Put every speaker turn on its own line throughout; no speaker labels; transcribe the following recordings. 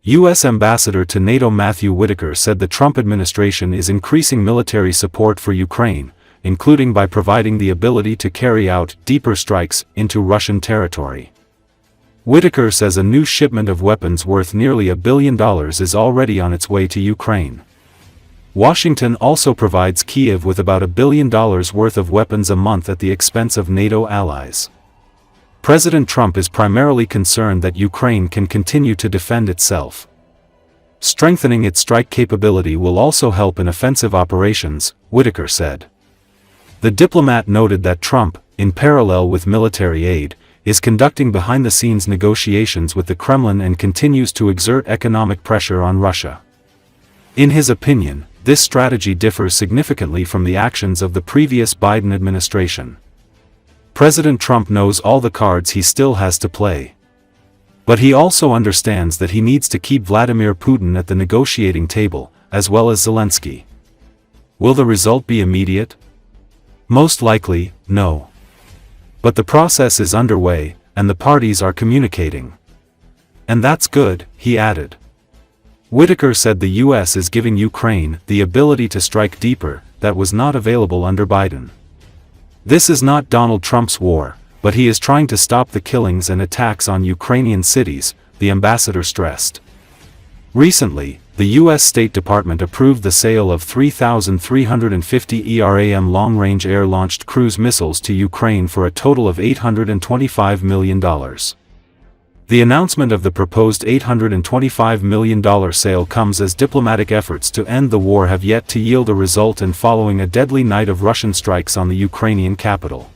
U.S. Ambassador to NATO Matthew Whitaker said the Trump administration is increasing military support for Ukraine, including by providing the ability to carry out deeper strikes into Russian territory. Whitaker says a new shipment of weapons worth nearly $1 billion is already on its way to Ukraine. Washington also provides Kiev with about $1 billion worth of weapons a month at the expense of NATO allies. President Trump is primarily concerned that Ukraine can continue to defend itself. Strengthening its strike capability will also help in offensive operations, Whitaker said. The diplomat noted that Trump, in parallel with military aid, is conducting behind-the-scenes negotiations with the Kremlin and continues to exert economic pressure on Russia. In his opinion, this strategy differs significantly from the actions of the previous Biden administration. President Trump knows all the cards he still has to play. But he also understands that he needs to keep Vladimir Putin at the negotiating table, as well as Zelensky. Will the result be immediate? Most likely, no. But the process is underway, and the parties are communicating. And that's good, he added. Whitaker said the U.S. is giving Ukraine the ability to strike deeper, that was not available under Biden. This is not Donald Trump's war, but he is trying to stop the killings and attacks on Ukrainian cities, the ambassador stressed. Recently, the U.S. State Department approved the sale of 3,350 ERAM long-range air-launched cruise missiles to Ukraine for a total of $825 million. The announcement of the proposed $825 million sale comes as diplomatic efforts to end the war have yet to yield a result and following a deadly night of Russian strikes on the Ukrainian capital.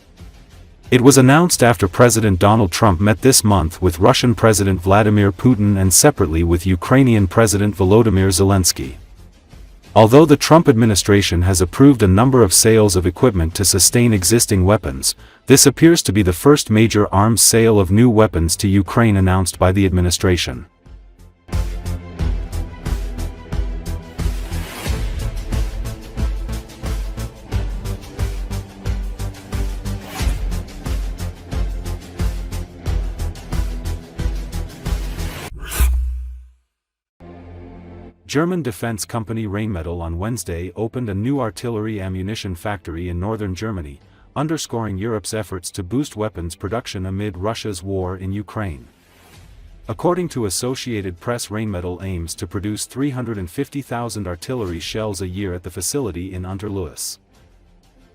It was announced after President Donald Trump met this month with Russian President Vladimir Putin and separately with Ukrainian President Volodymyr Zelensky. Although the Trump administration has approved a number of sales of equipment to sustain existing weapons, this appears to be the first major arms sale of new weapons to Ukraine announced by the administration. German defense company Rheinmetall on Wednesday opened a new artillery ammunition factory in northern Germany, underscoring Europe's efforts to boost weapons production amid Russia's war in Ukraine. According to Associated Press, Rheinmetall aims to produce 350,000 artillery shells a year at the facility in Unterlüß.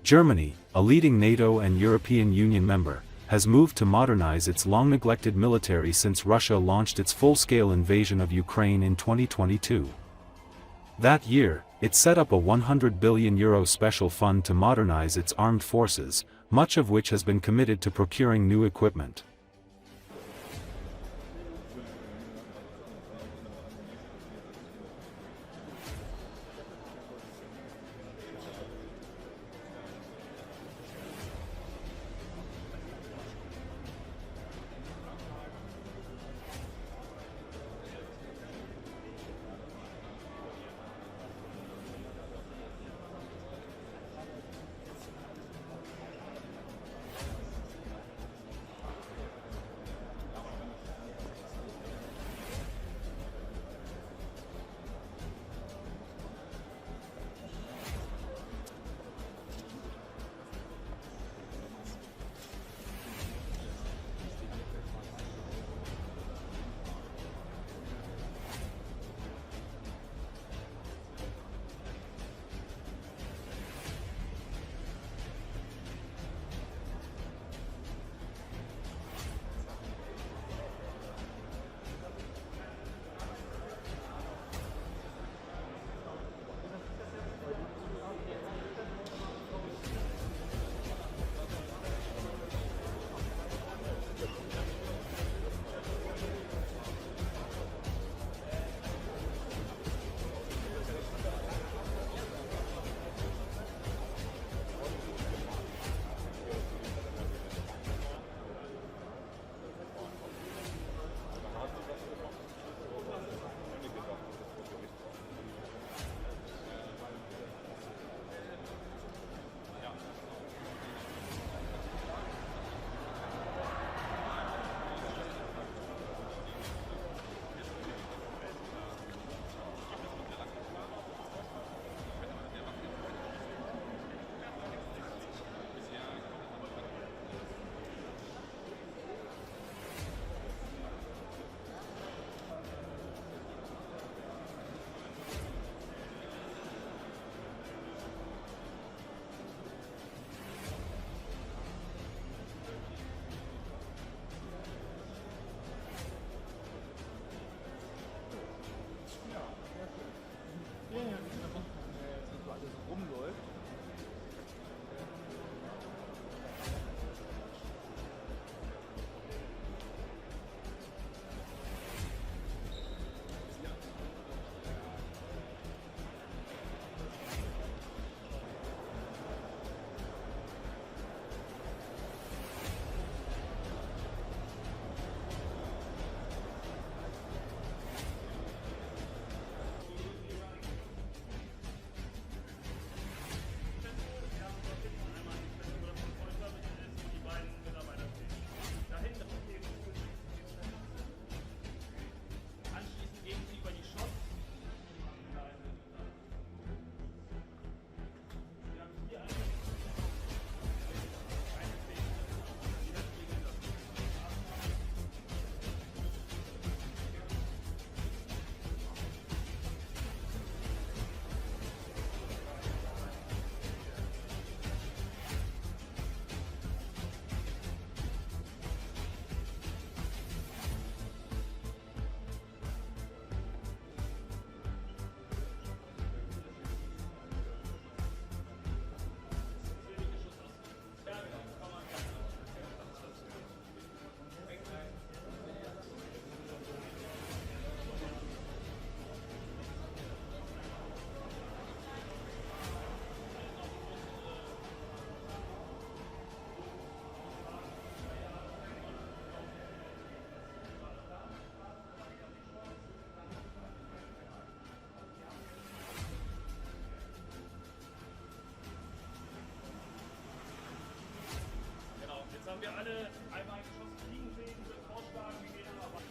Germany, a leading NATO and European Union member, has moved to modernize its long-neglected military since Russia launched its full-scale invasion of Ukraine in 2022. That year, it set up a €100 billion special fund to modernize its armed forces, much of which has been committed to procuring new equipment.
haben wir alle einmal geschossen liegen sehen, würde vorschlagen, wir gehen aber weiter.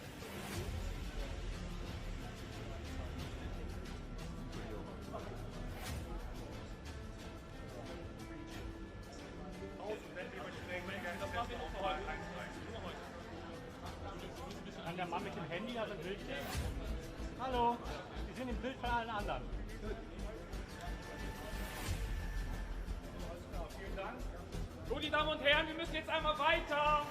Das machen wir noch für heute. Nur heute.
Kann der Mann mit dem Handy das im Bild nehmen? Hallo, Sie sind im Bild von allen anderen.
Vielen Dank. So, die Damen und Herren, wir müssen jetzt einmal weiter.